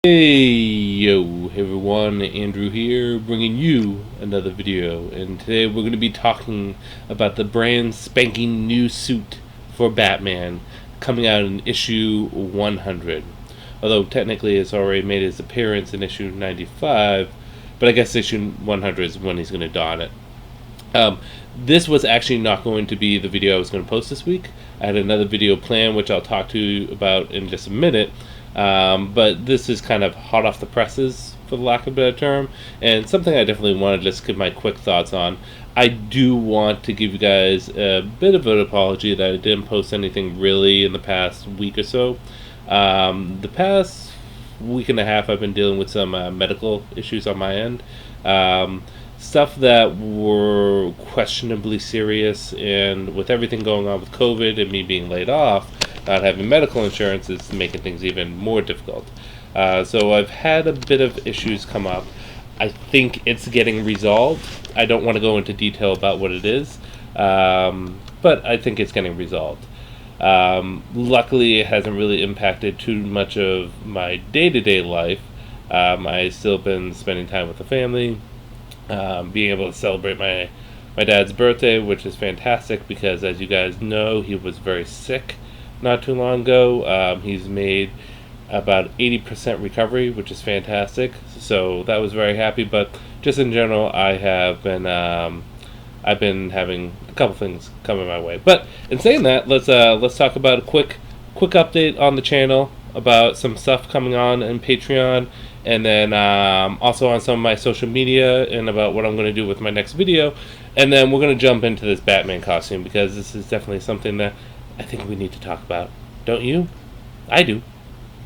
Hey yo, hey everyone, Andrew here, bringing you another video, and today we're going to be talking about the brand spanking new suit for Batman coming out in issue 100. Although technically it's already made its appearance in issue 95, but I guess issue 100 is when he's going to don it. This was actually not going to be the video I was going to post this week. I had another video planned, which I'll talk to you about in just a minute. But this is kind of hot off the presses, for the lack of a better term, and something I definitely want to just give my quick thoughts on. I do want to give you guys a bit of an apology that I didn't post anything really in the past week or so. The past week and a half I've been dealing with some medical issues on my end. Stuff that were questionably serious, and with everything going on with COVID and me being laid off, not having medical insurance is making things even more difficult. So I've had a bit of issues come up. I think it's getting resolved. I don't want to go into detail about what it is, but I think it's getting resolved. Luckily, it hasn't really impacted too much of my day-to-day life. I've still been spending time with the family, being able to celebrate my dad's birthday, which is fantastic because, as you guys know, he was very sick not too long ago. He's made about 80% recovery, which is fantastic. So that was very happy. But just in general, I've been having a couple things coming my way. But in saying that, let's talk about a quick update on the channel about some stuff coming on in Patreon, and then also on some of my social media, and about what I'm going to do with my next video. And then we're going to jump into this Batman costume, because this is definitely something that I think we need to talk about. Don't you? I do.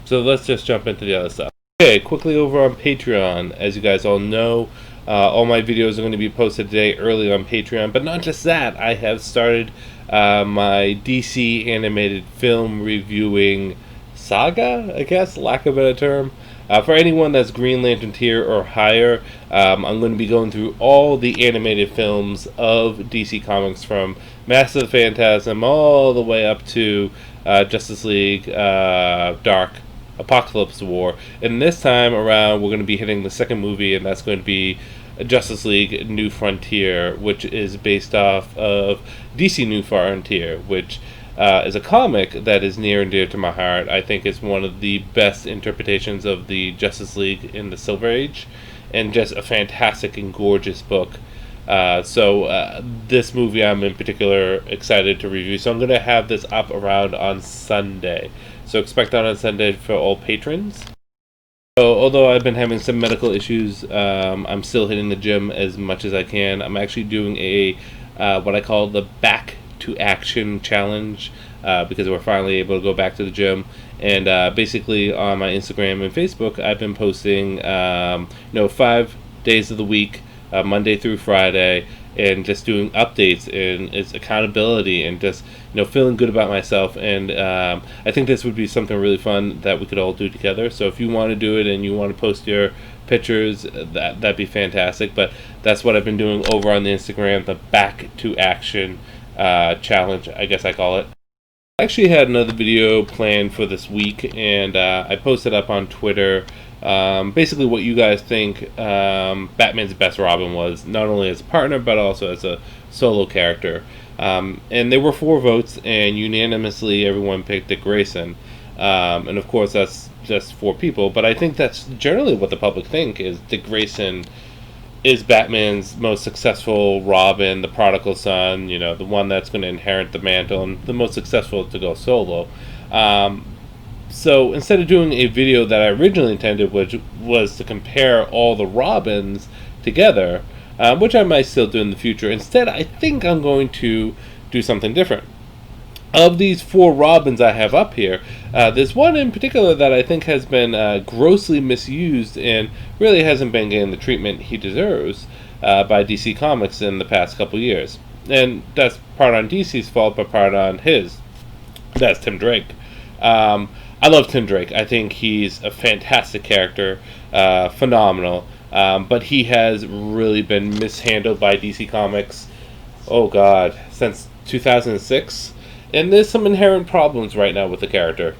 So let's just jump into the other stuff. Okay, quickly over on Patreon. As you guys all know, all my videos are going to be posted today early on Patreon. But not just that, I have started my DC animated film reviewing saga, I guess, lack of a better term. For anyone that's Green Lantern tier or higher, I'm going to be going through all the animated films of DC Comics, from Master of the Phantasm all the way up to Justice League, Dark, Apocalypse War. And this time around, we're going to be hitting the second movie, and that's going to be Justice League New Frontier, which is based off of DC New Frontier, which is a comic that is near and dear to my heart. I think it's one of the best interpretations of the Justice League in the Silver Age, and just a fantastic and gorgeous book. So this movie I'm in particular excited to review. So I'm going to have this up around on Sunday. So expect that on Sunday for all patrons. So although I've been having some medical issues, I'm still hitting the gym as much as I can. I'm actually doing a what I call the Back to Action challenge, because we're finally able to go back to the gym. And basically on my Instagram and Facebook, I've been posting 5 days of the week, Monday through Friday, and just doing updates, and it's accountability, and just feeling good about myself. And I think this would be something really fun that we could all do together. So if you want to do it and you want to post your pictures, that'd be fantastic. But that's what I've been doing over on the Instagram, the Back to Action challenge, I guess I call it. I actually had another video planned for this week, and I posted up on Twitter basically what you guys think Batman's best Robin was, not only as a partner but also as a solo character. And there were 4 votes, and unanimously everyone picked Dick Grayson. And of course that's just 4 people, but I think that's generally what the public think, is Dick Grayson is Batman's most successful Robin, the prodigal son, the one that's going to inherit the mantle, and the most successful to go solo. So instead of doing a video that I originally intended, which was to compare all the Robins together, which I might still do in the future, instead I think I'm going to do something different. Of these 4 Robins I have up here, there's one in particular that I think has been grossly misused and really hasn't been getting the treatment he deserves by DC Comics in the past couple years. And that's part on DC's fault, but part on his. That's Tim Drake. I love Tim Drake. I think he's a fantastic character, phenomenal. But he has really been mishandled by DC Comics, since 2006. And there's some inherent problems right now with the character.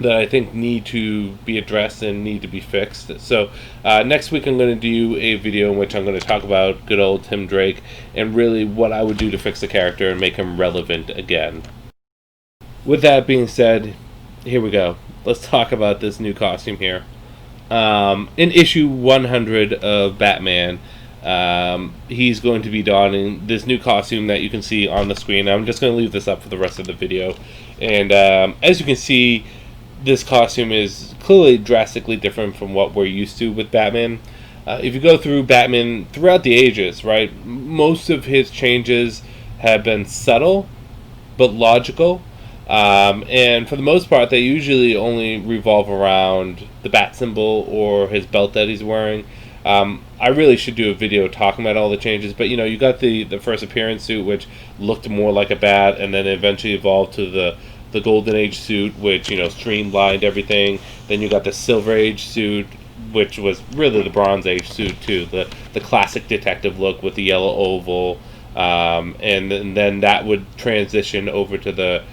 that I think need to be addressed and need to be fixed. So next week I'm going to do a video in which I'm going to talk about good old Tim Drake and really what I would do to fix the character and make him relevant again. With that being said, here we go. Let's talk about this new costume here. In issue 100 of Batman, he's going to be donning this new costume that you can see on the screen. I'm just going to leave this up for the rest of the video. And as you can see, this costume is clearly drastically different from what we're used to with Batman. If you go through Batman throughout the ages, right, most of his changes have been subtle but logical. And for the most part, they usually only revolve around the bat symbol or his belt that he's wearing. I really should do a video talking about all the changes, but you got the first appearance suit, which looked more like a bat, and then eventually evolved to the Golden Age suit, which streamlined everything. Then you got the Silver Age suit, which was really the Bronze Age suit too, the classic detective look with the yellow oval, and then that would transition over to the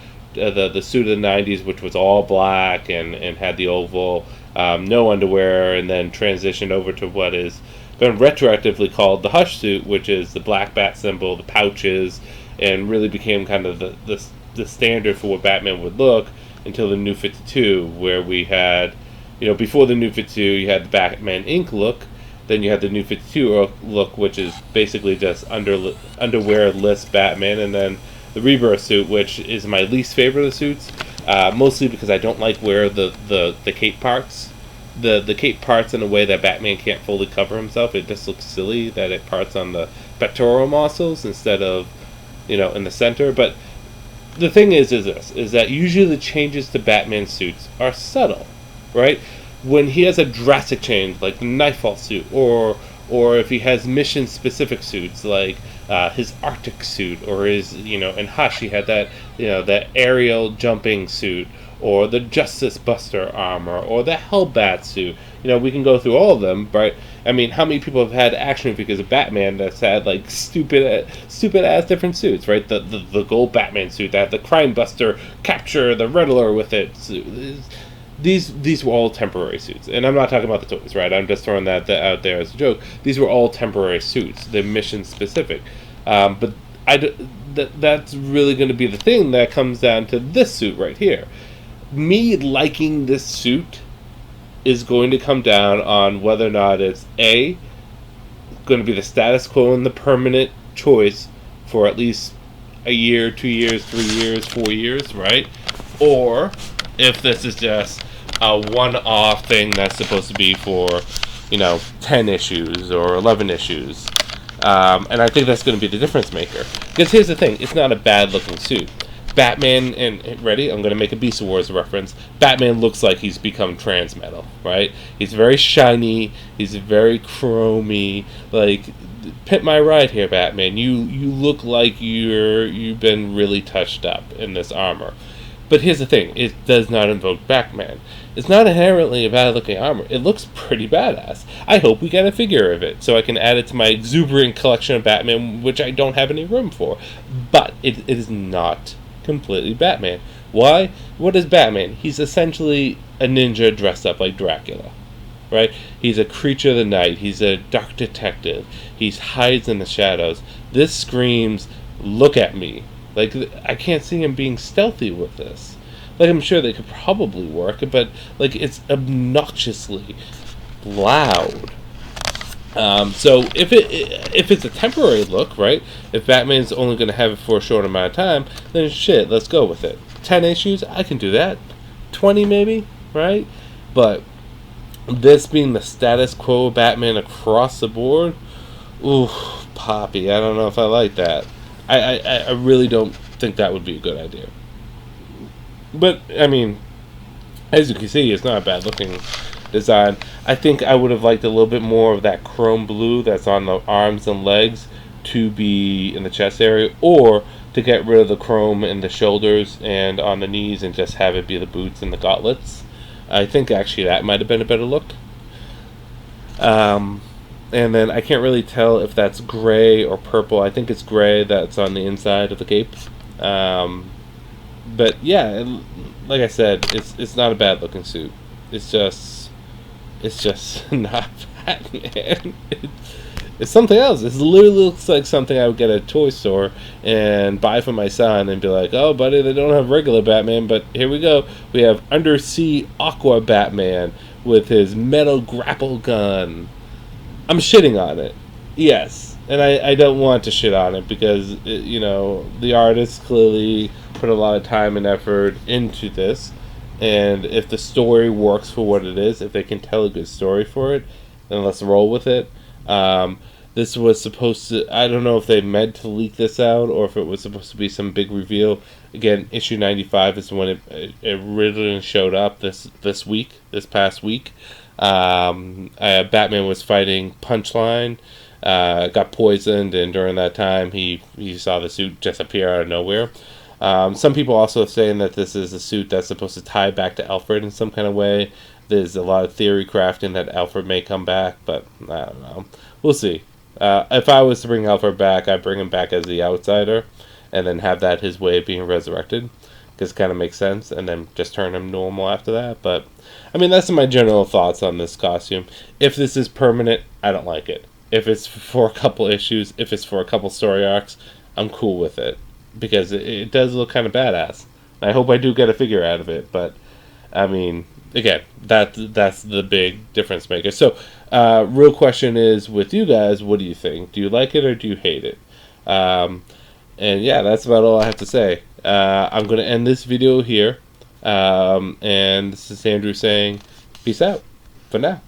suit of the 90s, which was all black and had the oval, no underwear, and then transitioned over to what is been retroactively called the Hush suit, which is the black bat symbol, the pouches, and really became kind of the standard for what Batman would look until the New 52, where we had, before the New 52, you had the Batman Inc. look, then you had the New 52 look, which is basically just underwear-less Batman, and then the Rebirth suit, which is my least favorite of the suits, mostly because I don't like where the cape parts. The cape parts in a way that Batman can't fully cover himself. It just looks silly that it parts on the pectoral muscles instead of, in the center. But the thing is that usually the changes to Batman suits are subtle, right? When he has a drastic change, like the Nightfall suit, or if he has mission-specific suits, like his Arctic suit, or his, in Hush he had that, that aerial jumping suit, or the Justice Buster armor, or the Hellbat suit. We can go through all of them, but I mean, how many people have had action figures of Batman that's had like stupid ass different suits, right? The gold Batman suit that had the Crime Buster capture the Riddler with it. These were all temporary suits, and I'm not talking about the toys, right? I'm just throwing that out there as a joke. These were all temporary suits. They're mission specific, but that's really going to be the thing that comes down to this suit right here. Me liking this suit is going to come down on whether or not it's A, going to be the status quo and the permanent choice for at least a year, 2 years, 3 years, 4 years, right? Or if this is just a one-off thing that's supposed to be for, 10 issues or 11 issues. And I think that's going to be the difference maker. Because here's the thing, it's not a bad-looking suit. Batman, and ready? I'm going to make a Beast Wars reference. Batman looks like he's become trans metal, right? He's very shiny. He's very chromy. Like, pit my ride here, Batman. You look like you've been really touched up in this armor. But here's the thing: it does not invoke Batman. It's not inherently a bad-looking armor. It looks pretty badass. I hope we get a figure of it so I can add it to my exuberant collection of Batman, which I don't have any room for. But it is not completely Batman. Why? What is Batman? He's essentially a ninja dressed up like Dracula, right? He's a creature of the night. He's a dark detective. He hides in the shadows. This screams, look at me. Like, I can't see him being stealthy with this. Like, I'm sure they could probably work, but, like, it's obnoxiously loud. So if it's a temporary look, right? If Batman's only going to have it for a short amount of time, then shit, let's go with it. 10 issues, I can do that. 20 maybe, right? But this being the status quo Batman across the board, ooh, Poppy, I don't know if I like that. I really don't think that would be a good idea. But, I mean, as you can see, it's not a bad looking design. I think I would have liked a little bit more of that chrome blue that's on the arms and legs to be in the chest area, or to get rid of the chrome in the shoulders and on the knees and just have it be the boots and the gauntlets. I think actually that might have been a better look. And then I can't really tell if that's gray or purple. I think it's gray that's on the inside of the cape. But yeah, like I said, it's not a bad looking suit. It's just not Batman. It's something else. It literally looks like something I would get at a toy store and buy for my son and be like, oh, buddy, they don't have regular Batman, but here we go. We have Undersea Aqua Batman with his metal grapple gun. I'm shitting on it. Yes. And I don't want to shit on it because, the artist clearly put a lot of time and effort into this. And if the story works for what it is, if they can tell a good story for it, then let's roll with it. This was supposed to, I don't know if they meant to leak this out or if it was supposed to be some big reveal. Again, issue 95 is when it originally showed up this past week. Batman was fighting Punchline, got poisoned, and during that time he saw the suit just appear out of nowhere. Some people also are saying that this is a suit that's supposed to tie back to Alfred in some kind of way. There's a lot of theory crafting that Alfred may come back, but I don't know. We'll see. If I was to bring Alfred back, I'd bring him back as the outsider, and then have that his way of being resurrected, because it kind of makes sense, and then just turn him normal after that. But, I mean, that's my general thoughts on this costume. If this is permanent, I don't like it. If it's for a couple issues, if it's for a couple story arcs, I'm cool with it, because it does look kind of badass. I hope I do get a figure out of it, but, I mean, again, that's the big difference maker. So, real question is, with you guys, what do you think? Do you like it or do you hate it? And yeah, that's about all I have to say. I'm going to end this video here. And this is Andrew saying, peace out for now.